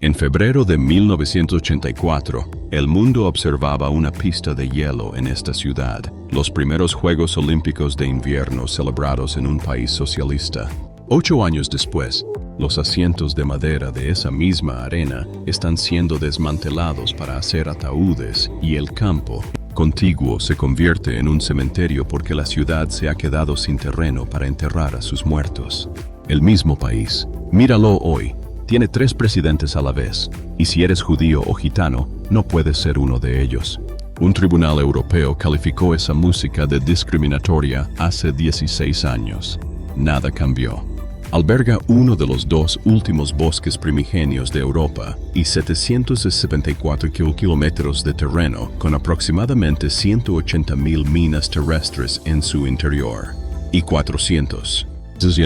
En febrero de 1984, el mundo observaba una pista de hielo en esta ciudad, los primeros Juegos Olímpicos de Invierno celebrados en un país socialista. 8 años después, los asientos de madera de esa misma arena están siendo desmantelados para hacer ataúdes y el campo contiguo se convierte en un cementerio porque la ciudad se ha quedado sin terreno para enterrar a sus muertos. El mismo país, míralo hoy, tiene 3 presidentes a la vez, y si eres judío o gitano, no puedes ser uno de ellos. Un tribunal europeo calificó esa música de discriminatoria hace 16 años. Nada cambió. Alberga uno de los 2 últimos bosques primigenios de Europa y 774 kilómetros de terreno con aproximadamente 180.000 minas terrestres en su interior. Y 400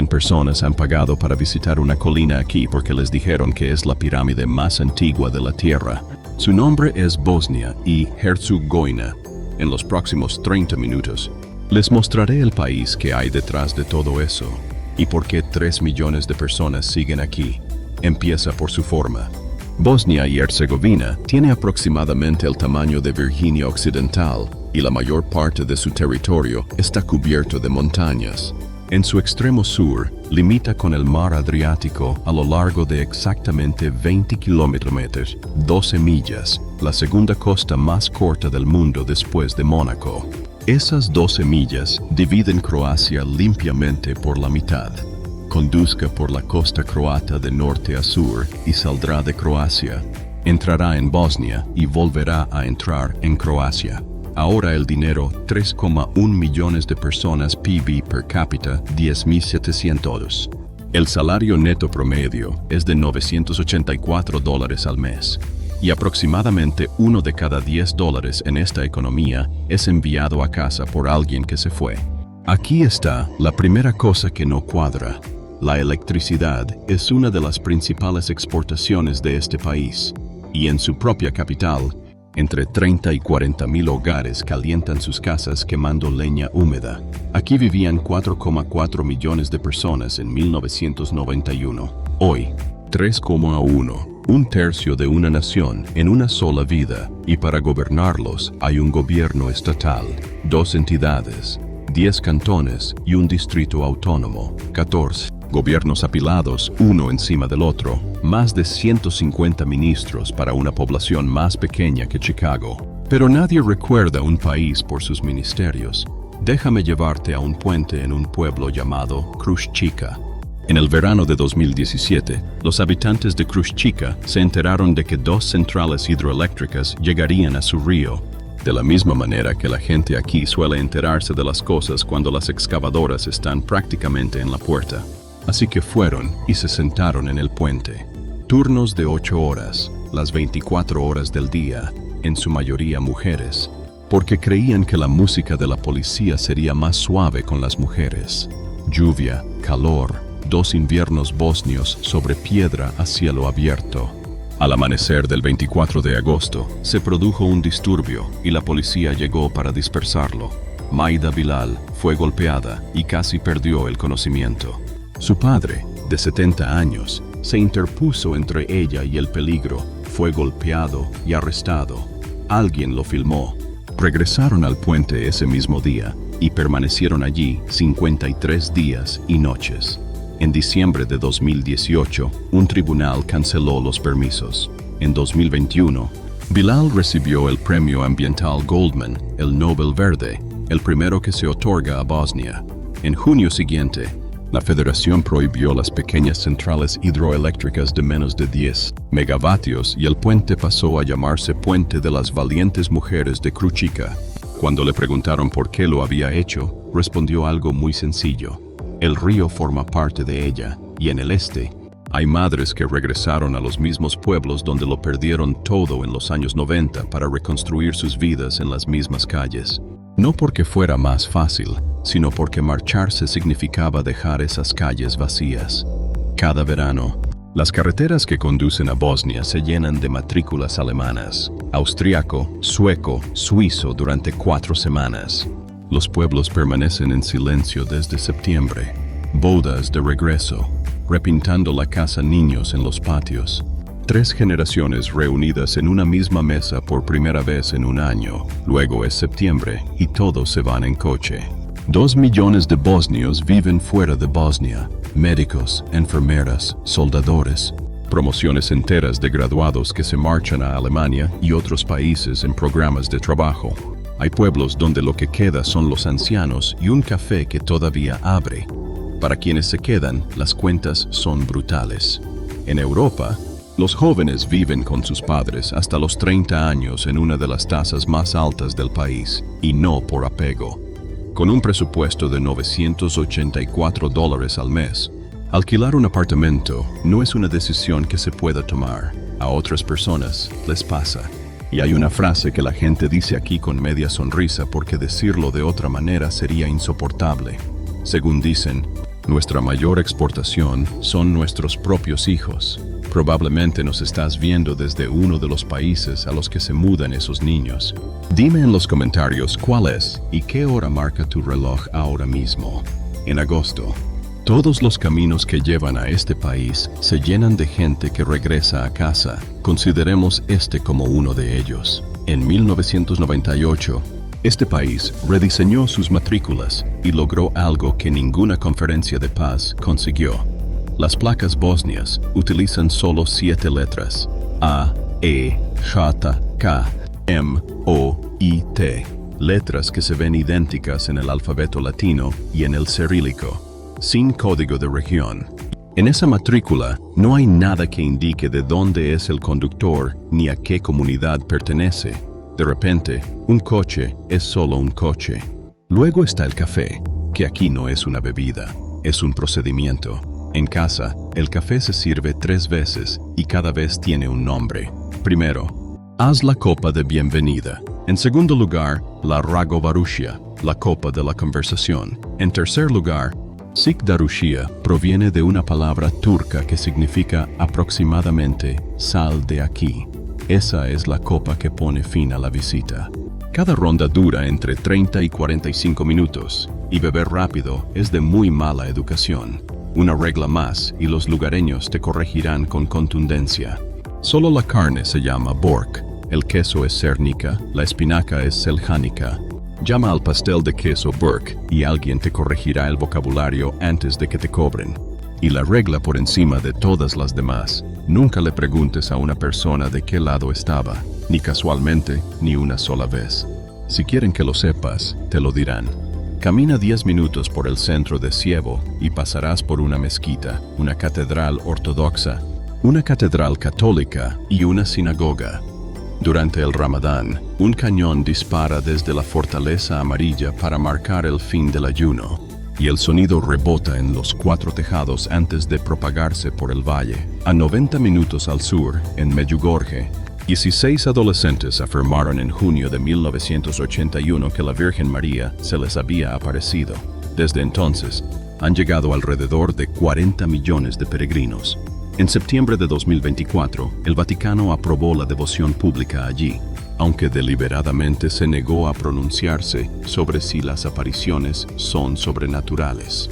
personas han pagado para visitar una colina aquí porque les dijeron que es la pirámide más antigua de la Tierra. Su nombre es Bosnia y Herzegovina. En los próximos 30 minutos, les mostraré el país que hay detrás de todo eso y por qué 3 millones de personas siguen aquí. Empieza por su forma. Bosnia y Herzegovina tiene aproximadamente el tamaño de Virginia Occidental y la mayor parte de su territorio está cubierto de montañas. En su extremo sur, limita con el mar Adriático a lo largo de exactamente 20 kilómetros, 12 millas, la segunda costa más corta del mundo después de Mónaco. Esas 12 millas dividen Croacia limpiamente por la mitad. Conduzca por la costa croata de norte a sur y saldrá de Croacia. Entrará en Bosnia y volverá a entrar en Croacia. Ahora el dinero, 3,1 millones de personas, PIB per cápita, $10,700. El salario neto promedio es de $984 al mes. Y aproximadamente 1 de cada 10 dólares en esta economía es enviado a casa por alguien que se fue. Aquí está la primera cosa que no cuadra. La electricidad es una de las principales exportaciones de este país. Y en su propia capital, entre 30 y 40 mil hogares calientan sus casas quemando leña húmeda. Aquí vivían 4,4 millones de personas en 1991. Hoy, 3,1, un tercio de una nación en una sola vida. Y para gobernarlos hay un gobierno estatal, 2 entidades, 10 cantones y un distrito autónomo, 14. Gobiernos apilados, uno encima del otro, más de 150 ministros para una población más pequeña que Chicago. Pero nadie recuerda un país por sus ministerios. Déjame llevarte a un puente en un pueblo llamado Kruščica. En el verano de 2017, los habitantes de Kruščica se enteraron de que 2 centrales hidroeléctricas llegarían a su río. De la misma manera que la gente aquí suele enterarse de las cosas cuando las excavadoras están prácticamente en la puerta. Así que fueron y se sentaron en el puente. Turnos de 8 horas, las 24 horas del día, en su mayoría mujeres, porque creían que la música de la policía sería más suave con las mujeres. Lluvia, calor, 2 inviernos bosnios sobre piedra a cielo abierto. Al amanecer del 24 de agosto, se produjo un disturbio y la policía llegó para dispersarlo. Maida Bilal fue golpeada y casi perdió el conocimiento. Su padre, de 70 años, se interpuso entre ella y el peligro, fue golpeado y arrestado. Alguien lo filmó. Regresaron al puente ese mismo día y permanecieron allí 53 días y noches. En diciembre de 2018, un tribunal canceló los permisos. En 2021, Bilal recibió el premio ambiental Goldman, el Nobel Verde, el primero que se otorga a Bosnia. En junio siguiente, la Federación prohibió las pequeñas centrales hidroeléctricas de menos de 10 megavatios y el puente pasó a llamarse Puente de las Valientes Mujeres de Kruščica. Cuando le preguntaron por qué lo había hecho, respondió algo muy sencillo. El río forma parte de ella, y en el este, hay madres que regresaron a los mismos pueblos donde lo perdieron todo en los años 90 para reconstruir sus vidas en las mismas calles. No porque fuera más fácil, sino porque marcharse significaba dejar esas calles vacías. Cada verano, Las carreteras que conducen a Bosnia se llenan de matrículas alemanas, austriaco, sueco, suizo durante 4 semanas. Los pueblos permanecen en silencio desde septiembre. Bodas de regreso, repintando la casa niños en los patios. 3 generaciones reunidas en una misma mesa por primera vez en un año. Luego es septiembre y todos se van en coche. 2 millones de bosnios viven fuera de Bosnia. Médicos, enfermeras, soldadores. Promociones enteras de graduados que se marchan a Alemania y otros países en programas de trabajo. Hay pueblos donde lo que queda son los ancianos y un café que todavía abre. Para quienes se quedan, las cuentas son brutales. En Europa, los jóvenes viven con sus padres hasta los 30 años en una de las tasas más altas del país, y no por apego. Con un presupuesto de $984 al mes, alquilar un apartamento no es una decisión que se pueda tomar. A otras personas les pasa. Y hay una frase que la gente dice aquí con media sonrisa porque decirlo de otra manera sería insoportable. Según dicen, nuestra mayor exportación son nuestros propios hijos. Probablemente nos estás viendo desde uno de los países a los que se mudan esos niños. Dime en los comentarios cuál es y qué hora marca tu reloj ahora mismo. En agosto. Todos los caminos que llevan a este país se llenan de gente que regresa a casa. Consideremos este como uno de ellos. En 1998, este país rediseñó sus matrículas y logró algo que ninguna conferencia de paz consiguió. Las placas bosnias utilizan solo 7 letras: A, E, J, K, M, O, I, T. Letras que se ven idénticas en el alfabeto latino y en el cirílico, sin código de región. En esa matrícula no hay nada que indique de dónde es el conductor ni a qué comunidad pertenece. De repente, un coche es solo un coche. Luego está el café, que aquí no es una bebida, es un procedimiento. En casa, el café se sirve 3 veces y cada vez tiene un nombre. Primero, haz la copa de bienvenida. En segundo lugar, la ragovarushia, la copa de la conversación. En tercer lugar, Sikdarushia proviene de una palabra turca que significa aproximadamente sal de aquí. Esa es la copa que pone fin a la visita. Cada ronda dura entre 30 y 45 minutos, y beber rápido es de muy mala educación. Una regla más y los lugareños te corregirán con contundencia. Solo la carne se llama bork, el queso es sérnica, la espinaca es seljánica. Llama al pastel de queso Burke y alguien te corregirá el vocabulario antes de que te cobren. Y la regla por encima de todas las demás, nunca le preguntes a una persona de qué lado estaba, ni casualmente, ni una sola vez. Si quieren que lo sepas, te lo dirán. Camina 10 minutos por el centro de Sievo y pasarás por una mezquita, una catedral ortodoxa, una catedral católica y una sinagoga. Durante el Ramadán, un cañón dispara desde la fortaleza amarilla para marcar el fin del ayuno, y el sonido rebota en los 4 tejados antes de propagarse por el valle. A 90 minutos al sur, en Medjugorje, 16 adolescentes afirmaron en junio de 1981 que la Virgen María se les había aparecido. Desde entonces, han llegado alrededor de 40 millones de peregrinos. En septiembre de 2024, el Vaticano aprobó la devoción pública allí, aunque deliberadamente se negó a pronunciarse sobre si las apariciones son sobrenaturales.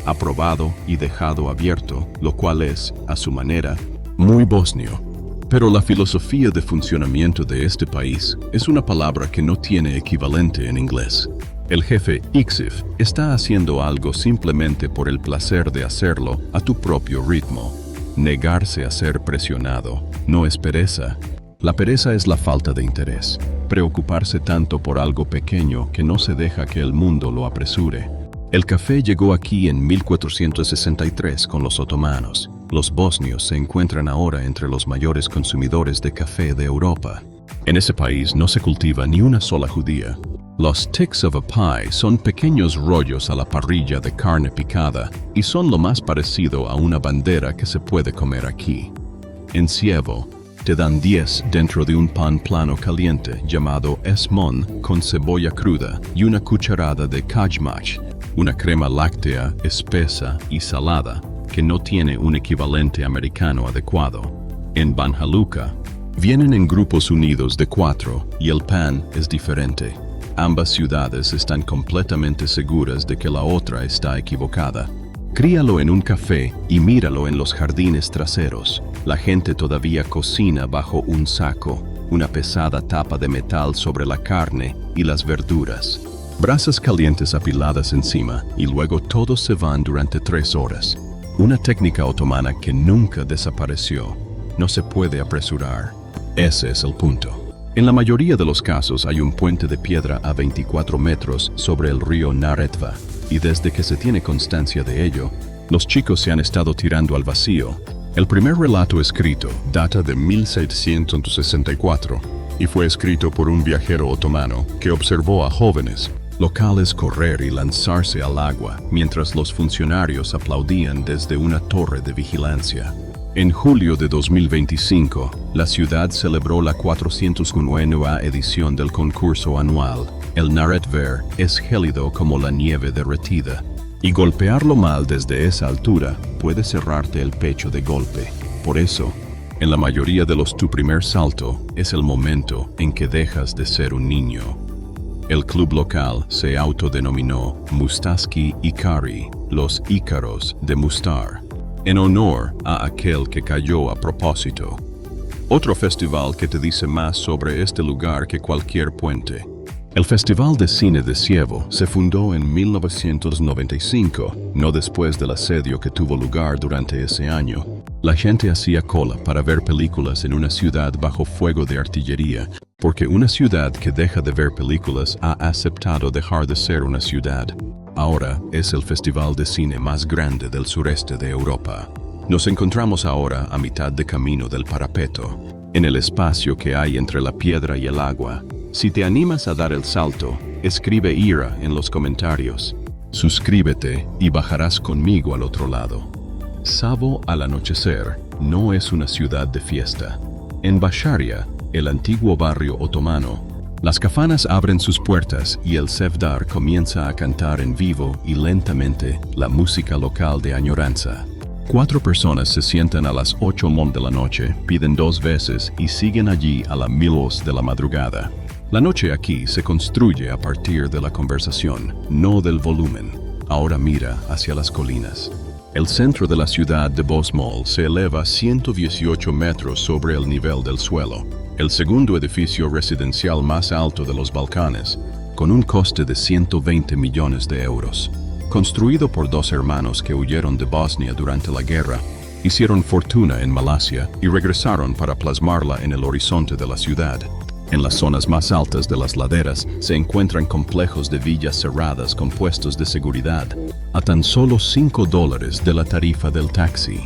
Aprobado y dejado abierto, lo cual es, a su manera, muy bosnio. Pero la filosofía de funcionamiento de este país es una palabra que no tiene equivalente en inglés. El jefe ICSIF está haciendo algo simplemente por el placer de hacerlo a tu propio ritmo. Negarse a ser presionado no es pereza. La pereza es la falta de interés. Preocuparse tanto por algo pequeño que no se deja que el mundo lo apresure. El café llegó aquí en 1463 con los otomanos. Los bosnios se encuentran ahora entre los mayores consumidores de café de Europa. En ese país no se cultiva ni una sola judía. Los ticks of a pie son pequeños rollos a la parrilla de carne picada y son lo más parecido a una bandera que se puede comer aquí. En Sievo, te dan 10 dentro de un pan plano caliente llamado esmon con cebolla cruda y una cucharada de kajmach, una crema láctea espesa y salada. que no tiene un equivalente americano adecuado. En Banja Luka, vienen en grupos unidos de 4 y el pan es diferente. Ambas ciudades están completamente seguras de que la otra está equivocada. Críalo en un café y míralo en los jardines traseros. La gente todavía cocina bajo un saco, una pesada tapa de metal sobre la carne y las verduras. Brasas calientes apiladas encima y luego todos se van durante 3 horas. Una técnica otomana que nunca desapareció. No se puede apresurar. Ese es el punto. En la mayoría de los casos hay un puente de piedra a 24 metros sobre el río Neretva, y desde que se tiene constancia de ello, los chicos se han estado tirando al vacío. El primer relato escrito data de 1764 y fue escrito por un viajero otomano que observó a jóvenes locales correr y lanzarse al agua mientras los funcionarios aplaudían desde una torre de vigilancia. En julio de 2025, la ciudad celebró la 409ª edición del concurso anual. El Neretva es gélido como la nieve derretida, y golpearlo mal desde esa altura puede cerrarte el pecho de golpe. Por eso, en la mayoría de tu primer salto es el momento en que dejas de ser un niño. El club local se autodenominó Mustaski Ikari, los Ícaros de Mustar, en honor a aquel que cayó a propósito. Otro festival que te dice más sobre este lugar que cualquier puente. El Festival de Cine de Sievo se fundó en 1995, no después del asedio que tuvo lugar durante ese año. La gente hacía cola para ver películas en una ciudad bajo fuego de artillería, porque una ciudad que deja de ver películas ha aceptado dejar de ser una ciudad. Ahora es el festival de cine más grande del sureste de Europa. Nos encontramos ahora a mitad de camino del parapeto, en el espacio que hay entre la piedra y el agua. Si te animas a dar el salto, escribe IRA en los comentarios. Suscríbete y bajarás conmigo al otro lado. Savo al anochecer no es una ciudad de fiesta. En Basharia, el antiguo barrio otomano, las kafanas abren sus puertas y el Sevdar comienza a cantar en vivo y lentamente la música local de añoranza. 4 personas se sientan a las 8 de la noche, piden 2 veces y siguen allí a la milos de la madrugada. La noche aquí se construye a partir de la conversación, no del volumen. Ahora mira hacia las colinas. El centro de la ciudad de Bosmol se eleva 118 metros sobre el nivel del suelo. El segundo edificio residencial más alto de los Balcanes, con un coste de 120 millones de euros. Construido por 2 hermanos que huyeron de Bosnia durante la guerra, hicieron fortuna en Malasia y regresaron para plasmarla en el horizonte de la ciudad. En las zonas más altas de las laderas se encuentran complejos de villas cerradas con puestos de seguridad, a tan solo $5 de la tarifa del taxi.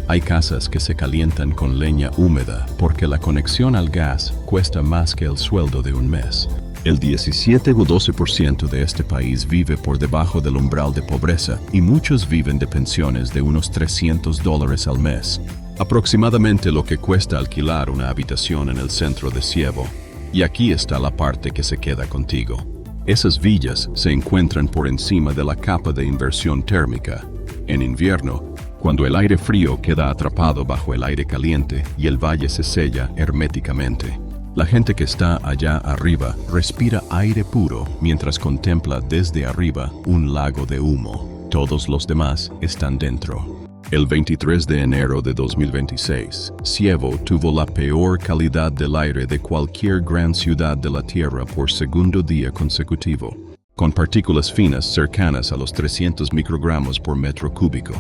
Hay casas que se calientan con leña húmeda porque la conexión al gas cuesta más que el sueldo de un mes. El 17 o 12% de este país vive por debajo del umbral de pobreza y muchos viven de pensiones de unos $300 al mes, aproximadamente lo que cuesta alquilar una habitación en el centro de Sievo. Y aquí está la parte que se queda contigo. Esas villas se encuentran por encima de la capa de inversión térmica. En invierno, cuando el aire frío queda atrapado bajo el aire caliente y el valle se sella herméticamente. La gente que está allá arriba respira aire puro mientras contempla desde arriba un lago de humo. Todos los demás están dentro. El 23 de enero de 2026, Sievo tuvo la peor calidad del aire de cualquier gran ciudad de la Tierra por segundo día consecutivo, con partículas finas cercanas a los 300 microgramos por metro cúbico.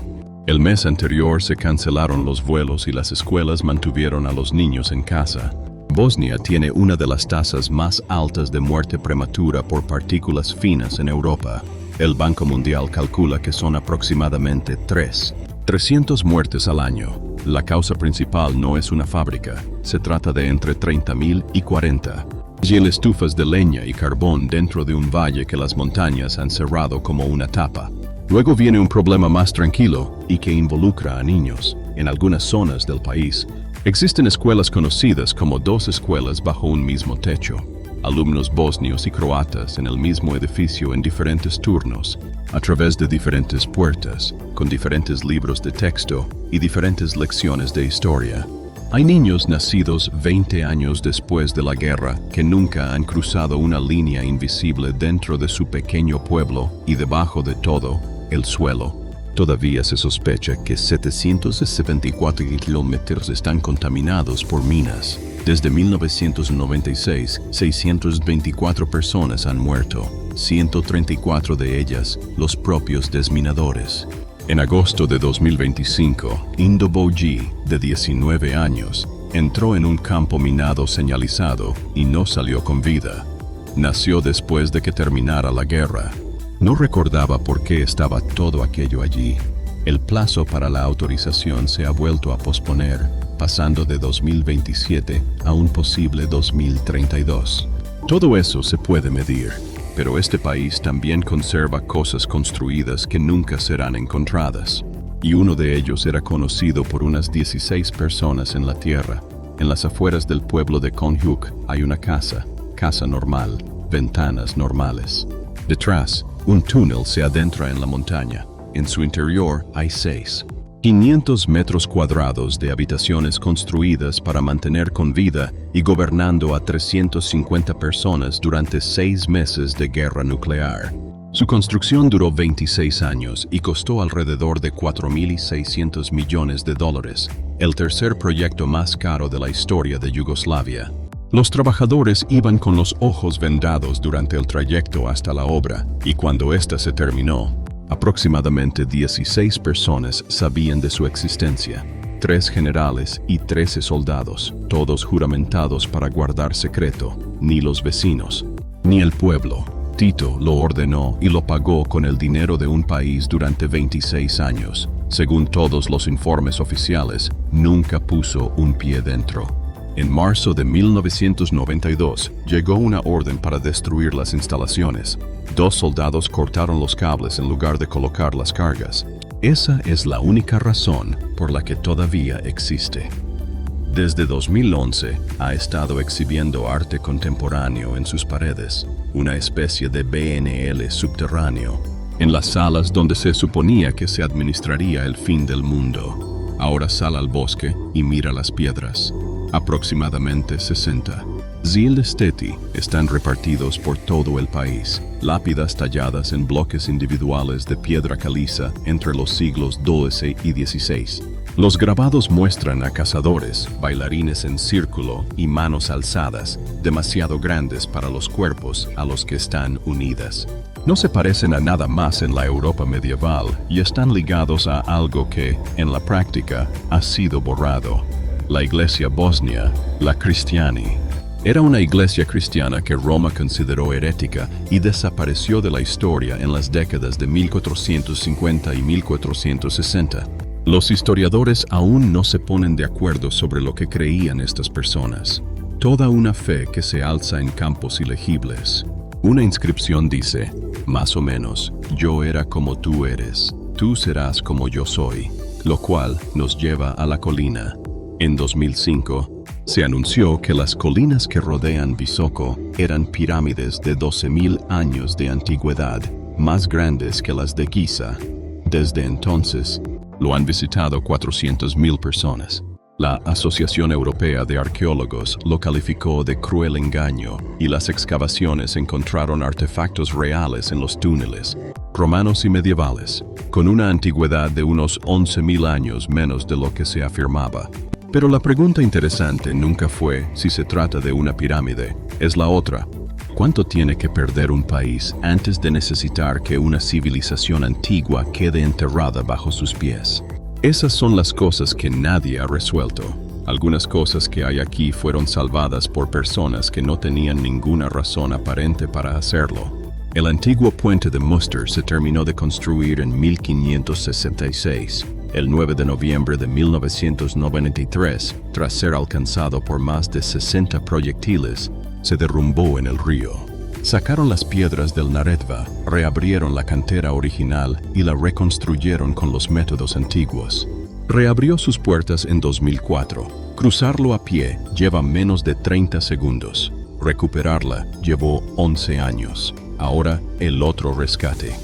El mes anterior se cancelaron los vuelos y las escuelas mantuvieron a los niños en casa. Bosnia tiene una de las tasas más altas de muerte prematura por partículas finas en Europa. El Banco Mundial calcula que son aproximadamente 300 muertes al año. La causa principal no es una fábrica, se trata de entre 30.000 y 40. Y estufas de leña y carbón dentro de un valle que las montañas han cerrado como una tapa. Luego viene un problema más tranquilo y que involucra a niños. En algunas zonas del país, existen escuelas conocidas como 2 escuelas bajo un mismo techo. alumnos bosnios y croatas en el mismo edificio en diferentes turnos, a través de diferentes puertas, con diferentes libros de texto y diferentes lecciones de historia. Hay niños nacidos 20 años después de la guerra que nunca han cruzado una línea invisible dentro de su pequeño pueblo y debajo de todo, el suelo. Todavía se sospecha que 774 kilómetros están contaminados por minas. Desde 1996, 624 personas han muerto, 134 de ellas los propios desminadores. En agosto de 2025, Indo Boji, de 19 años, entró en un campo minado señalizado y no salió con vida. Nació después de que terminara la guerra. No recordaba por qué estaba todo aquello allí. El plazo para la autorización se ha vuelto a posponer, pasando de 2027 a un posible 2032. Todo eso se puede medir, pero este país también conserva cosas construidas que nunca serán encontradas. Y uno de ellos era conocido por unas 16 personas en la tierra. En las afueras del pueblo de Konjuk hay una casa normal, ventanas normales. Detrás, un túnel se adentra en la montaña. En su interior hay 500 metros cuadrados de habitaciones construidas para mantener con vida y gobernando a 350 personas durante 6 meses de guerra nuclear. Su construcción duró 26 años y costó alrededor de $4.600 millones, el tercer proyecto más caro de la historia de Yugoslavia. Los trabajadores iban con los ojos vendados durante el trayecto hasta la obra, y cuando ésta se terminó, aproximadamente 16 personas sabían de su existencia, 3 generales y 13 soldados, todos juramentados para guardar secreto. Ni los vecinos, ni el pueblo. Tito lo ordenó y lo pagó con el dinero de un país durante 26 años. Según todos los informes oficiales, nunca puso un pie dentro. En marzo de 1992, llegó una orden para destruir las instalaciones. 2 soldados cortaron los cables en lugar de colocar las cargas. Esa es la única razón por la que todavía existe. Desde 2011, ha estado exhibiendo arte contemporáneo en sus paredes, una especie de BNL subterráneo, en las salas donde se suponía que se administraría el fin del mundo. Ahora sal al bosque y mira las piedras. Aproximadamente 60. Zil Steti están repartidos por todo el país, lápidas talladas en bloques individuales de piedra caliza entre los siglos XII y XVI. Los grabados muestran a cazadores, bailarines en círculo y manos alzadas, demasiado grandes para los cuerpos a los que están unidas. No se parecen a nada más en la Europa medieval y están ligados a algo que, en la práctica, ha sido borrado. La iglesia bosnia, la Cristiani. Era una iglesia cristiana que Roma consideró herética y desapareció de la historia en las décadas de 1450 y 1460. Los historiadores aún no se ponen de acuerdo sobre lo que creían estas personas. Toda una fe que se alza en campos ilegibles. Una inscripción dice, más o menos, yo era como tú eres, tú serás como yo soy, lo cual nos lleva a la colina. En 2005, se anunció que las colinas que rodean Visoko eran pirámides de 12.000 años de antigüedad, más grandes que las de Giza. Desde entonces, lo han visitado 400.000 personas. La Asociación Europea de Arqueólogos lo calificó de cruel engaño y las excavaciones encontraron artefactos reales en los túneles, romanos y medievales, con una antigüedad de unos 11.000 años menos de lo que se afirmaba. Pero la pregunta interesante nunca fue si se trata de una pirámide, es la otra. ¿Cuánto tiene que perder un país antes de necesitar que una civilización antigua quede enterrada bajo sus pies? Esas son las cosas que nadie ha resuelto. Algunas cosas que hay aquí fueron salvadas por personas que no tenían ninguna razón aparente para hacerlo. El antiguo puente de Münster se terminó de construir en 1566. El 9 de noviembre de 1993, tras ser alcanzado por más de 60 proyectiles, se derrumbó en el río. Sacaron las piedras del Neretva, reabrieron la cantera original y la reconstruyeron con los métodos antiguos. Reabrió sus puertas en 2004. Cruzarlo a pie lleva menos de 30 segundos. Recuperarla llevó 11 años. Ahora, el otro rescate.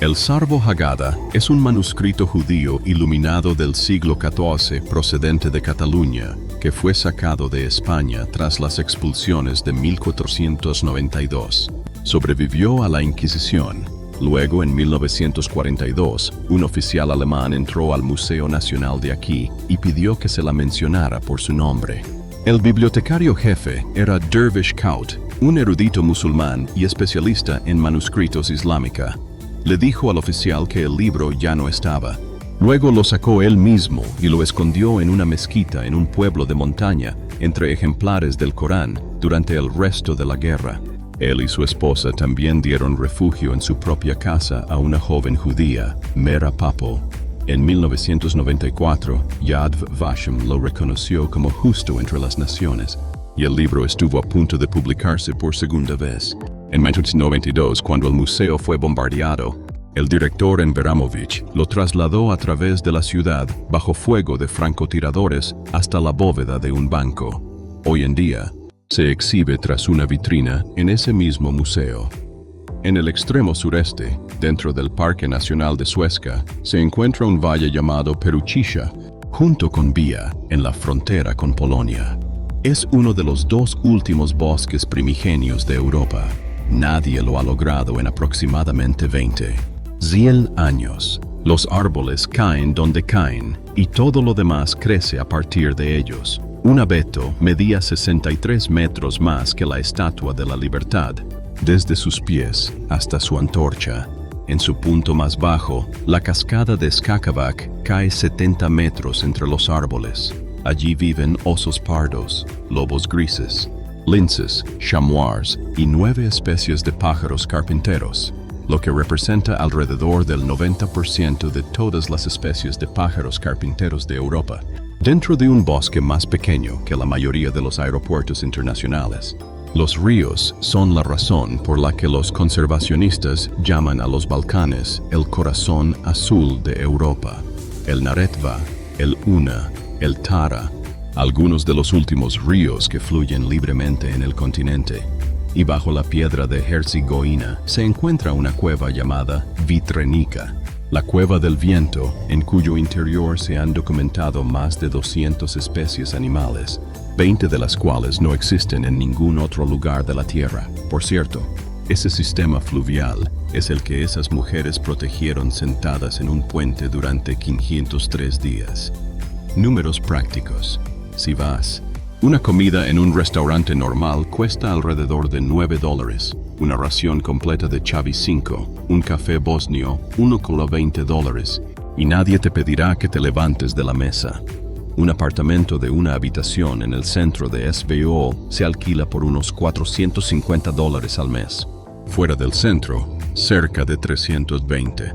El Sarvo Haggadah es un manuscrito judío iluminado del siglo XIV procedente de Cataluña, que fue sacado de España tras las expulsiones de 1492. Sobrevivió a la Inquisición. Luego, en 1942, un oficial alemán entró al Museo Nacional de aquí y pidió que se la mencionara por su nombre. El bibliotecario jefe era Dervish Kaut, un erudito musulmán y especialista en manuscritos islámica. Le dijo al oficial que el libro ya no estaba. Luego lo sacó él mismo y lo escondió en una mezquita en un pueblo de montaña, entre ejemplares del Corán, durante el resto de la guerra. Él y su esposa también dieron refugio en su propia casa a una joven judía, Mera Papo. En 1994, Yad Vashem lo reconoció como justo entre las naciones, y el libro estuvo a punto de publicarse por segunda vez. En 1992, cuando el museo fue bombardeado, el director Enveramovich lo trasladó a través de la ciudad bajo fuego de francotiradores hasta la bóveda de un banco. Hoy en día, se exhibe tras una vitrina en ese mismo museo. En el extremo sureste, dentro del Parque Nacional de Suezca, se encuentra un valle llamado Peruchisha, junto con Via, en la frontera con Polonia. Es uno de los dos últimos bosques primigenios de Europa. Nadie lo ha logrado en aproximadamente 100 años. Los árboles caen donde caen, y todo lo demás crece a partir de ellos. Un abeto medía 63 metros más que la Estatua de la Libertad, desde sus pies hasta su antorcha. En su punto más bajo, la cascada de Skakavak cae 70 metros entre los árboles. Allí viven osos pardos, lobos grises, linces, chamois y 9 especies de pájaros carpinteros, lo que representa alrededor del 90% de todas las especies de pájaros carpinteros de Europa, dentro de un bosque más pequeño que la mayoría de los aeropuertos internacionales. Los ríos son la razón por la que los conservacionistas llaman a los Balcanes el corazón azul de Europa. El Neretva, el Una, el Tara, algunos de los últimos ríos que fluyen libremente en el continente. Y bajo la piedra de Herzegovina se encuentra una cueva llamada Vitrenica, la cueva del viento, en cuyo interior se han documentado más de 200 especies animales, 20 de las cuales no existen en ningún otro lugar de la Tierra. Por cierto, ese sistema fluvial es el que esas mujeres protegieron sentadas en un puente durante 503 días. Números prácticos. Si vas, una comida en un restaurante normal cuesta alrededor de $9. Una ración completa de Chavi 5, un café bosnio, $1,20, y nadie te pedirá que te levantes de la mesa. Un apartamento de una habitación en el centro de SVO se alquila por unos $450 al mes. Fuera del centro, cerca de 320.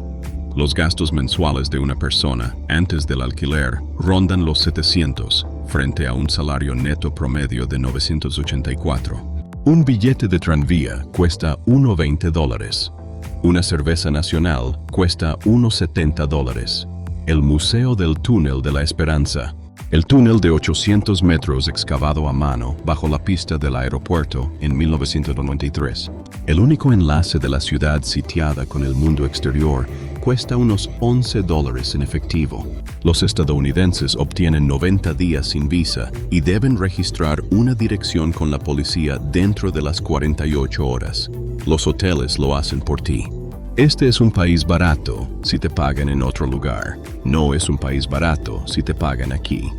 Los gastos mensuales de una persona, antes del alquiler, rondan los 700, frente a un salario neto promedio de 984. Un billete de tranvía cuesta $1,20. Una cerveza nacional cuesta $1,70. El Museo del Túnel de la Esperanza. El túnel de 800 metros excavado a mano bajo la pista del aeropuerto en 1993. El único enlace de la ciudad sitiada con el mundo exterior cuesta unos $11 en efectivo. Los estadounidenses obtienen 90 días sin visa y deben registrar una dirección con la policía dentro de las 48 horas. Los hoteles lo hacen por ti. Este es un país barato si te pagan en otro lugar. No es un país barato si te pagan aquí.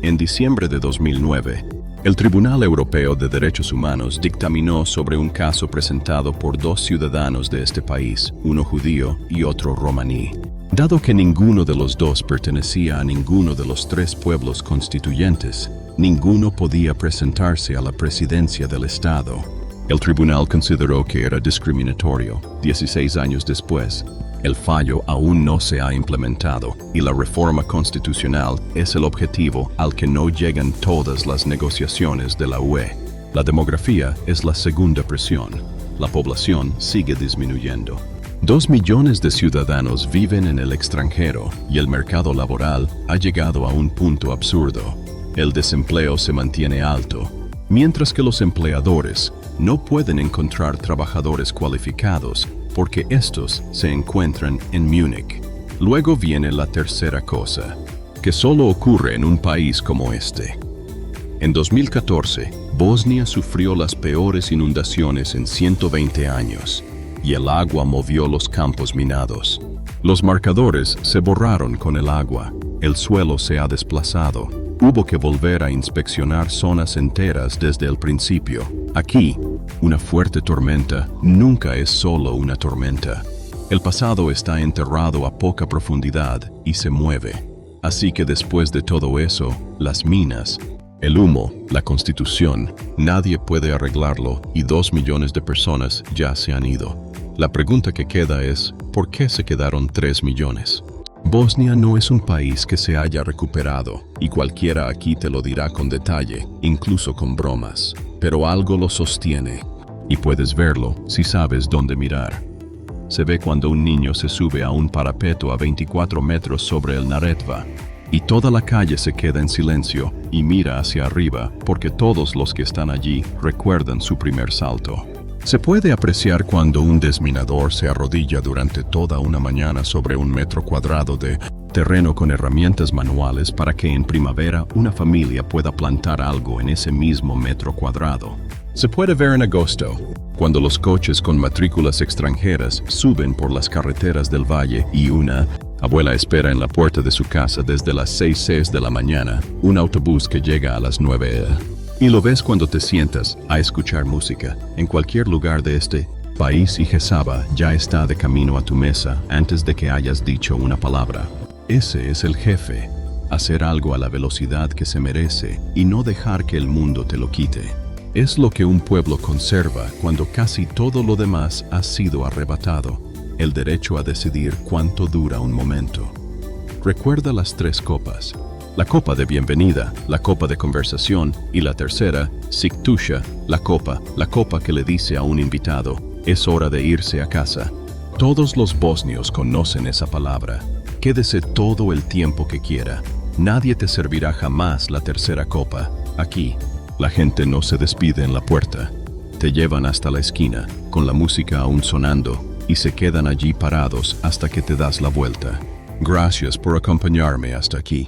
En diciembre de 2009, el Tribunal Europeo de Derechos Humanos dictaminó sobre un caso presentado por 2 ciudadanos de este país, uno judío y otro romaní. Dado que ninguno de los dos pertenecía a ninguno de los 3 pueblos constituyentes, ninguno podía presentarse a la presidencia del Estado. El tribunal consideró que era discriminatorio. 16 años después, el fallo aún no se ha implementado y la reforma constitucional es el objetivo al que no llegan todas las negociaciones de la UE. La demografía es la segunda presión. La población sigue disminuyendo. 2 millones de ciudadanos viven en el extranjero y el mercado laboral ha llegado a un punto absurdo. El desempleo se mantiene alto, mientras que los empleadores no pueden encontrar trabajadores cualificados porque estos se encuentran en Múnich. Luego viene la tercera cosa, que solo ocurre en un país como este. En 2014, Bosnia sufrió las peores inundaciones en 120 años, y el agua movió los campos minados. Los marcadores se borraron con el agua, el suelo se ha desplazado, hubo que volver a inspeccionar zonas enteras desde el principio. Aquí, una fuerte tormenta nunca es solo una tormenta. El pasado está enterrado a poca profundidad y se mueve. Así que después de todo eso, las minas, el humo, la Constitución, nadie puede arreglarlo y 2 millones de personas ya se han ido. La pregunta que queda es, ¿por qué se quedaron 3 millones? Bosnia no es un país que se haya recuperado, y cualquiera aquí te lo dirá con detalle, incluso con bromas. Pero algo lo sostiene, y puedes verlo si sabes dónde mirar. Se ve cuando un niño se sube a un parapeto a 24 metros sobre el Neretva, y toda la calle se queda en silencio y mira hacia arriba porque todos los que están allí recuerdan su primer salto. Se puede apreciar cuando un desminador se arrodilla durante toda una mañana sobre 1 metro cuadrado de terreno con herramientas manuales para que en primavera una familia pueda plantar algo en ese mismo metro cuadrado. Se puede ver en agosto, cuando los coches con matrículas extranjeras suben por las carreteras del valle y una abuela espera en la puerta de su casa desde las 6 de la mañana, un autobús que llega a las 9. Y lo ves cuando te sientas a escuchar música. En cualquier lugar de este país y Jezaba ya está de camino a tu mesa antes de que hayas dicho una palabra. Ese es el jefe, hacer algo a la velocidad que se merece y no dejar que el mundo te lo quite. Es lo que un pueblo conserva cuando casi todo lo demás ha sido arrebatado, el derecho a decidir cuánto dura un momento. Recuerda las 3 copas. La copa de bienvenida, la copa de conversación y la tercera, Siktusha, la copa que le dice a un invitado, es hora de irse a casa. Todos los bosnios conocen esa palabra. Quédese todo el tiempo que quiera. Nadie te servirá jamás la tercera copa. Aquí, la gente no se despide en la puerta. Te llevan hasta la esquina, con la música aún sonando, y se quedan allí parados hasta que te das la vuelta. Gracias por acompañarme hasta aquí.